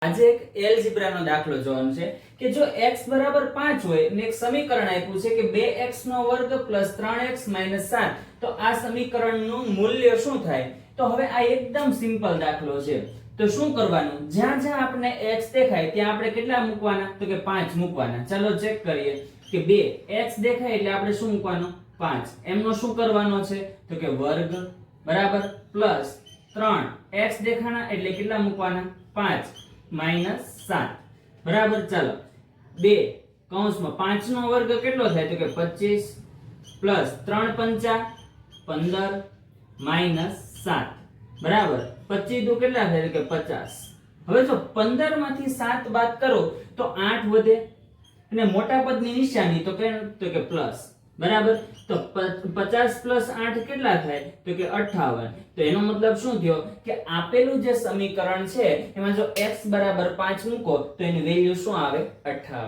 આજે એક એલજીબ્રાનો દાખલો જોવાનો છે કે જો x બરાબર 5 હોય અને એક સમીકરણ આપ્યું છે કે 2x નો વર્ગ 3x 7 તો આ સમીકરણનું મૂલ્ય શું થાય? તો હવે આ એકદમ સિમ્પલ દાખલો છે. તો શું કરવાનું? જ્યાં જ્યાં આપણે x દેખાય ત્યાં આપણે કેટલા મૂકવાના? તો કે 5 મૂકવાના. ચાલો ચેક કરીએ કે 2x દેખાય એટલે આપણે શું મૂકવાનું? 5. એમનો શું કરવાનો છે? તો કે વર્ગ બરાબર પ્લસ 3x દેખાણા એટલે કેટલા મૂકવાના? 5 7 બરાબર. ચાલો 2 કૌંસમાં 5 નો વર્ગ કેટલો થાય? તો કે 25 પ્લસ 3 પંચા 15 7 બરાબર. 25 દુ કેટલા થાય? તો કે 50. હવે જો 15 માંથી 7 બાદ કરો તો 8 વધે અને મોટા પદની નિશાની તો કે પ્લસ બરાબર. તો 50 પ્લસ 8 કેટલા થાય? તો કે 58. તો એનો મતલબ શું થયો કે આપેલું જે સમીકરણ છે એમાં જો x બરાબર 5 મૂકો તો એની વેલ્યુ શું આવે? 58.